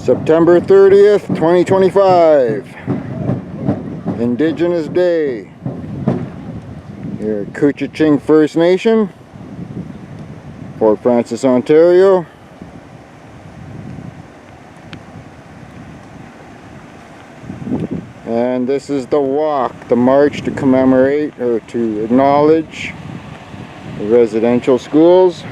September 30th, 2025, Indigenous Day, here at Couchiching First Nation, Fort Frances, Ontario. And this is the walk, the march to commemorate or to acknowledge the residential schools.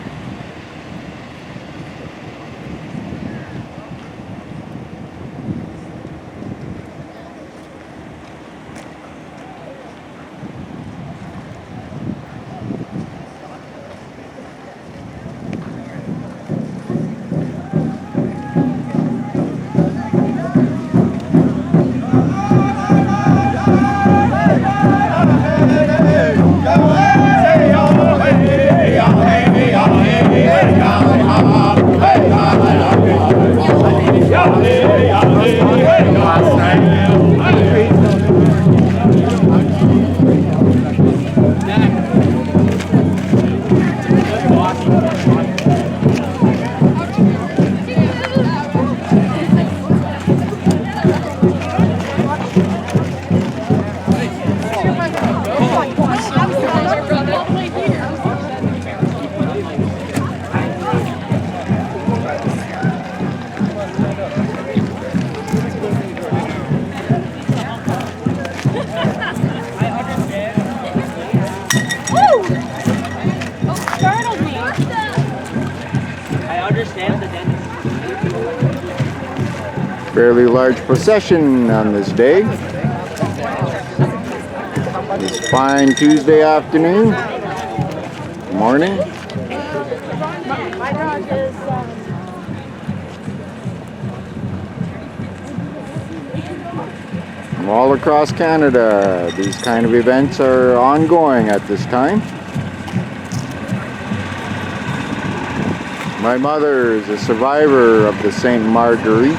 Fairly large procession on this day. It's fine Tuesday afternoon, morning. From all across Canada, these kind of events are ongoing at this time. My mother is a survivor of the St. Marguerite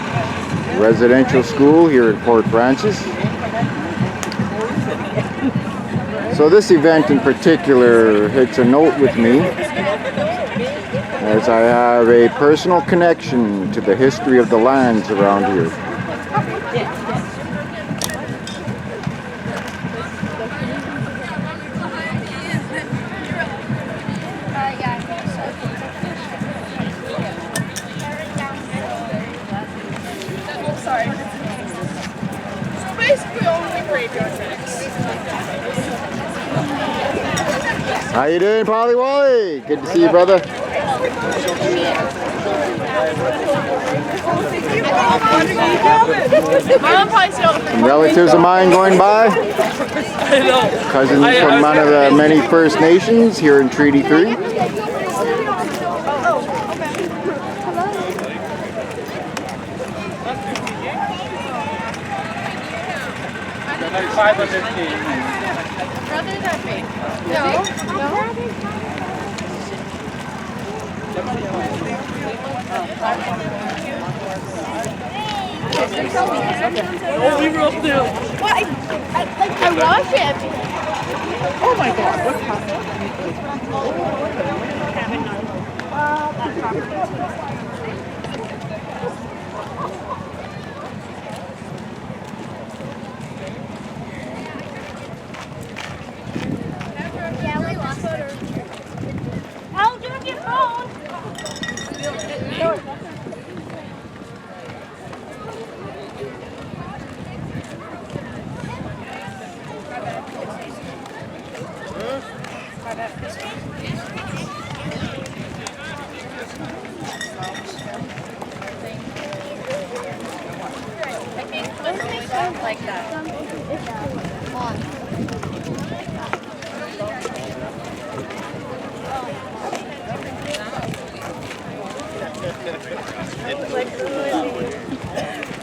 residential school here at Fort Frances. So this event in particular hits a note with me, as I have a personal connection to the history of the lands around here. How you doing, Polly Wally? Good to see you, brother. Some relatives of mine going by. Cousins from one of the many First Nations here in Treaty 3. Brothers are fake. No. Oh, we were up there. What? I watched it. Oh my God, what's happening? I'll do your phone. Like that.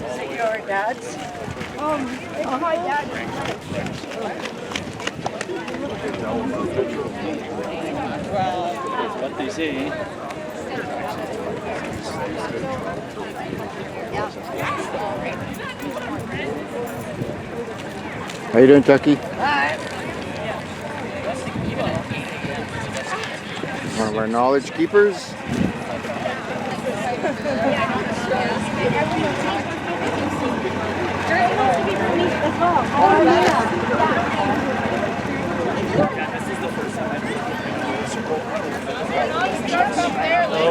Is it your dad's? It's my dad. Well, that's what they say. How you doing, Chucky? Hi. One of our knowledge keepers.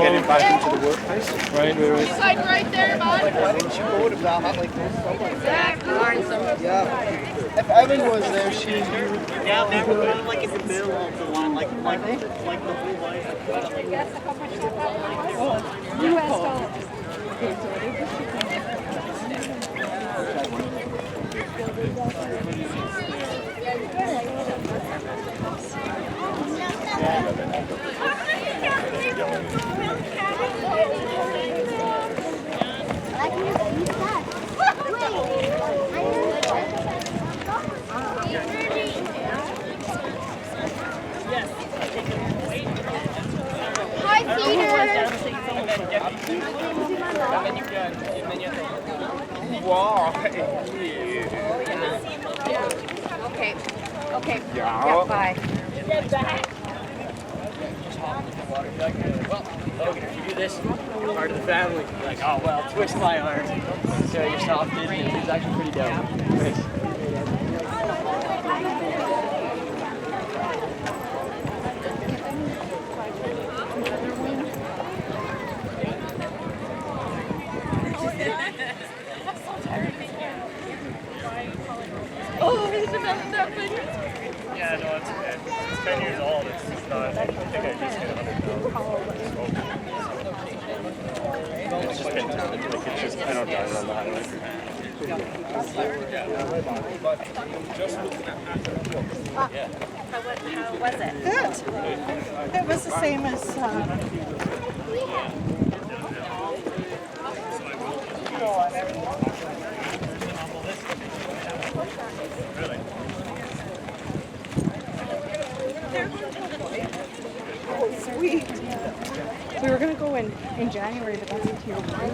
Getting back into the workplace. Right. Like right there, bud. Wouldn't you go to that? Like those someone. Exactly. Yeah. If Evan was there, she. Yeah, they were kind of like in the middle of the line, like the whole line. US dollars. Hi, Peter. Wow. Okay. Okay. Yeah. Bye. Logan, if you do this, you're part of the family. You're like, oh well, twist my arm. So you're soft, isn't it? It's actually pretty dope. Oh, he's about nothing. Yeah, no, it's 10 years old. It's not, I think I just hit 100,000. It's just been like, it's just, I don't drive on the highway. How was it? Good. It was the same as. Oh, sweet. We were gonna go in January, but that's into your break.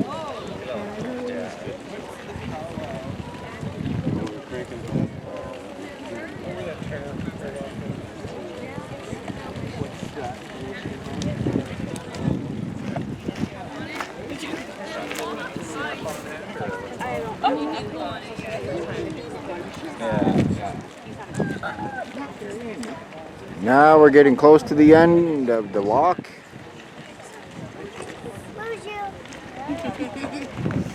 Now we're getting close to the end of the walk.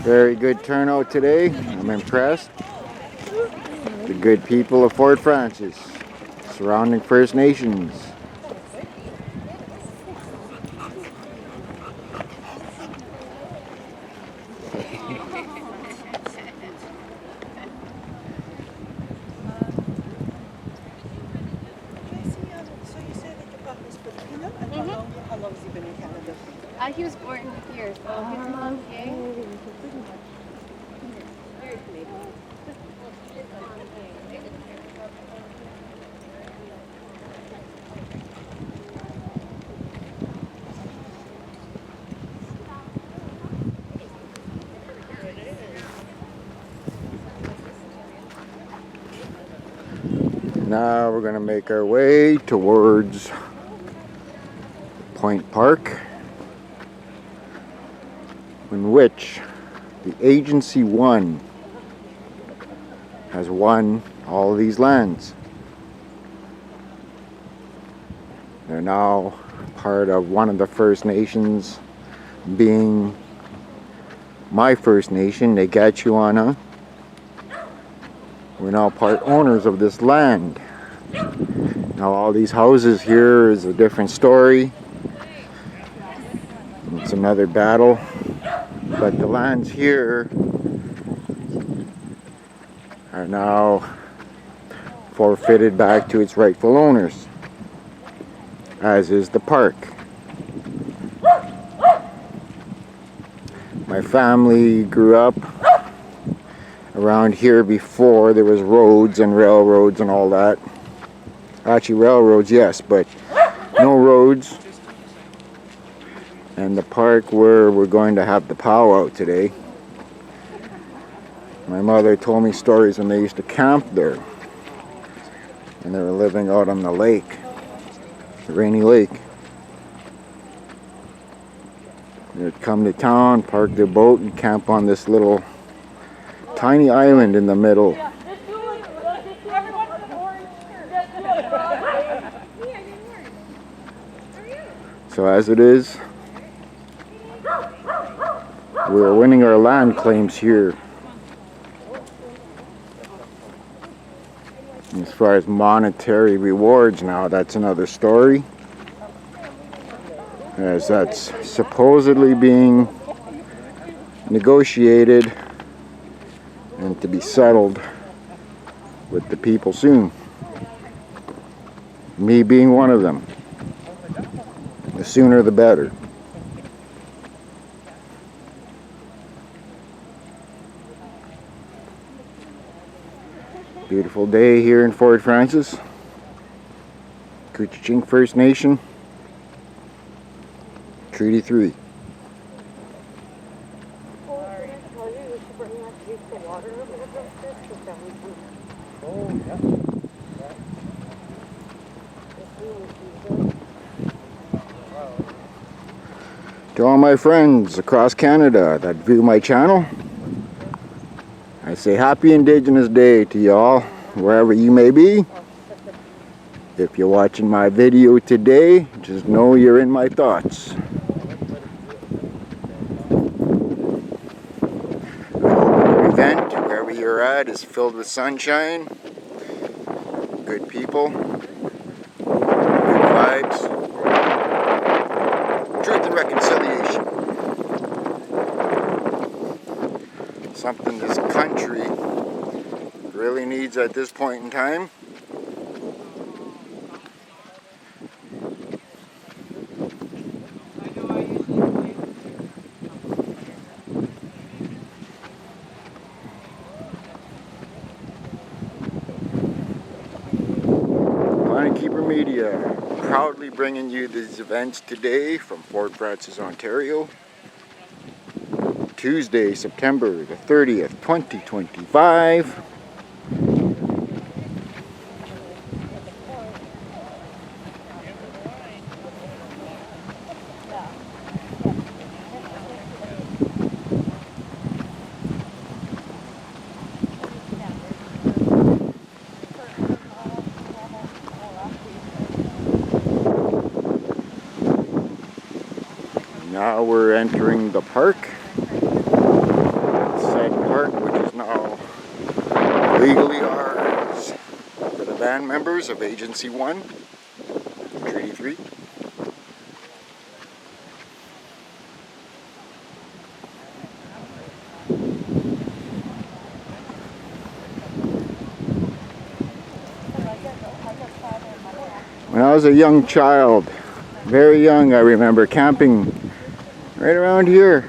Very good turnout today. I'm impressed. The good people of Fort Francis, surrounding First Nations. So you say that your partner's Filipino? And how long has he been in Canada? He was born here, so his mom's gay. Now we're going to make our way towards Point Park, in which the Agency 1 has won all of these lands. They're now part of one of the First Nations, being my First Nation, Negachuana. We're now part owners of this land. Now all these houses here is a different story. It's another battle. But the lands here are now forfeited back to its rightful owners, as is the park. My family grew up around here before there was roads and railroads and all that. Actually railroads, yes, but no roads. And the park where we're going to have the powwow today. My mother told me stories when they used to camp there. And they were living out on the lake, the Rainy Lake. They'd come to town, park their boat, and camp on this little tiny island in the middle. So as it is, we're winning our land claims here. As far as monetary rewards now, that's another story, as that's supposedly being negotiated and to be settled with the people soon. Me being one of them. The sooner the better. Beautiful day here in Fort Francis. Couchiching First Nation. Treaty 3. To all my friends across Canada that view my channel, I say happy Indigenous Day to y'all, wherever you may be. If you're watching my video today, just know you're in my thoughts. I hope your event, wherever you're at, is filled with sunshine, good people, good vibes, truth and reconciliation. Something this country really needs at this point in time. Keeper Media, proudly bringing you these events today from Fort Francis, Ontario. Tuesday, September the 30th, 2025. Now we're entering the park. Said park, which is now legally ours for the band members of Agency 1, Treaty 3. When I was a young child, very young, I remember camping right around here.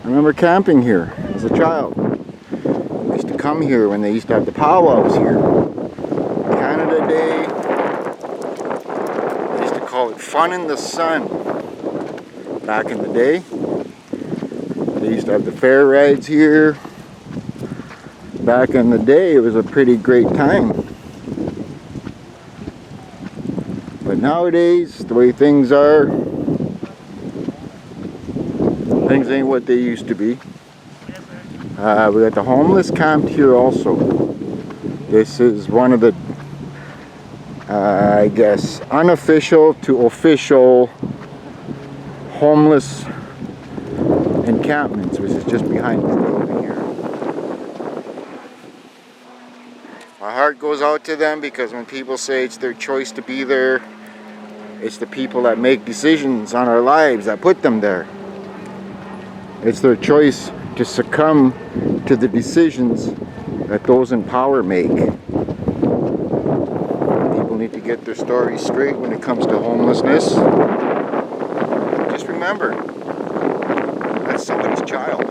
I remember camping here as a child. I used to come here when they used to have the powwows here. Canada Day. They used to call it Fun in the Sun back in the day. They used to have the fair rides here. Back in the day, it was a pretty great time. But nowadays, the way things are, things ain't what they used to be. We got the homeless camped here also. This is one of the, I guess, unofficial to official homeless encampments, which is just behind this building here. My heart goes out to them because when people say it's their choice to be there, it's the people that make decisions on our lives that put them there. It's their choice to succumb to the decisions that those in power make. People need to get their stories straight when it comes to homelessness. Just remember, that's somebody's child.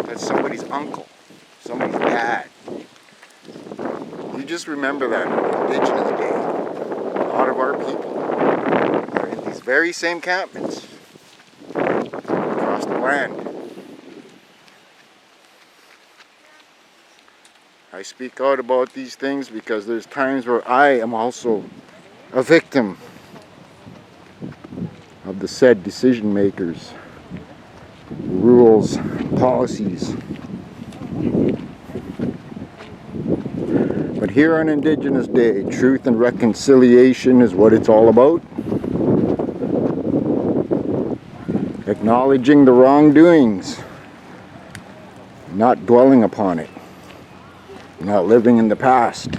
That's somebody's uncle, somebody's dad. You just remember that on Indigenous Day. A lot of our people are in these very same encampments across the land. I speak out about these things because there's times where I am also a victim of the said decision makers, rules, policies. But here on Indigenous Day, truth and reconciliation is what it's all about. Acknowledging the wrongdoings, not dwelling upon it, not living in the past.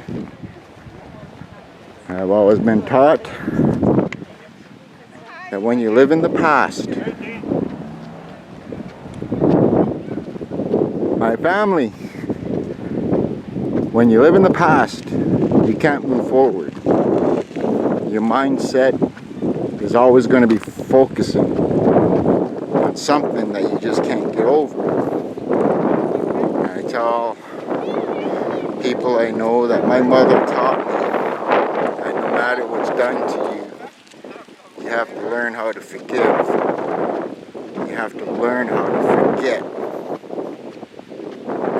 I've always been taught that when you live in the past, my family, when you live in the past, you can't move forward. Your mindset is always going to be focusing on something that you just can't get over. And I tell people I know that my mother taught me that no matter what's done to you, you have to learn how to forgive. You have to learn how to forget.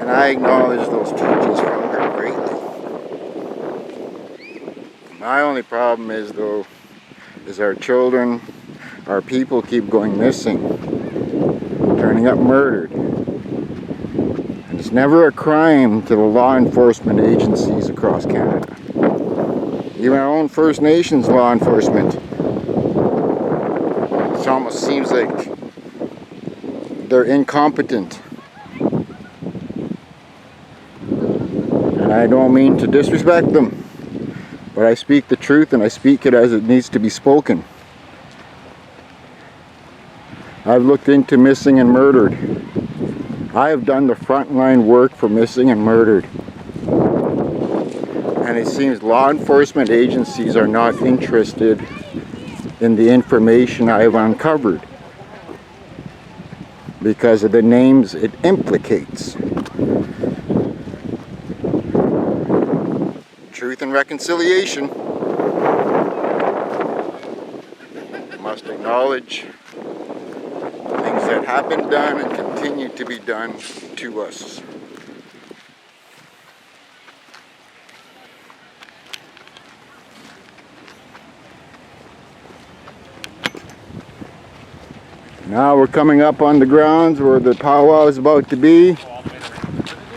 And I acknowledge those teachings from her greatly. My only problem is, though, is our children, our people keep going missing, turning up murdered. And it's never a crime to the law enforcement agencies across Canada. Even our own First Nations law enforcement. It almost seems like they're incompetent. And I don't mean to disrespect them, but I speak the truth and I speak it as it needs to be spoken. I've looked into missing and murdered. I have done the frontline work for missing and murdered. And it seems law enforcement agencies are not interested in the information I have uncovered because of the names it implicates. Truth and reconciliation. We must acknowledge things that have been done and continue to be done to us. Now we're coming up on the grounds where the powwow is about to be,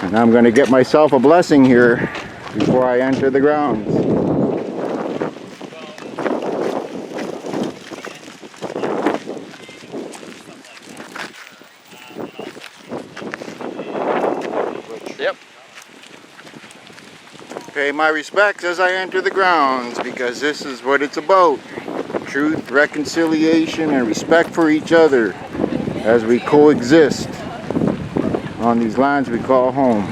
and I'm going to get myself a blessing here before I enter the grounds. Yep. Pay my respects as I enter the grounds, because this is what it's about. Truth, reconciliation, and respect for each other as we coexist on these lands we call home.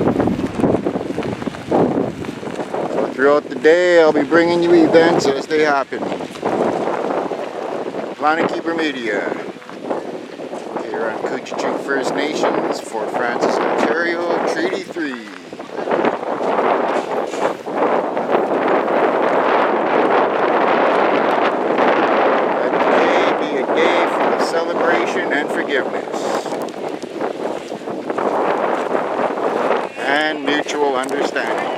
So throughout the day, I'll be bringing you events as they happen. Planet Keeper Media, here on Coochie First Nations, Fort Francis, Ontario, Treaty 3. Celebration and forgiveness and mutual understanding.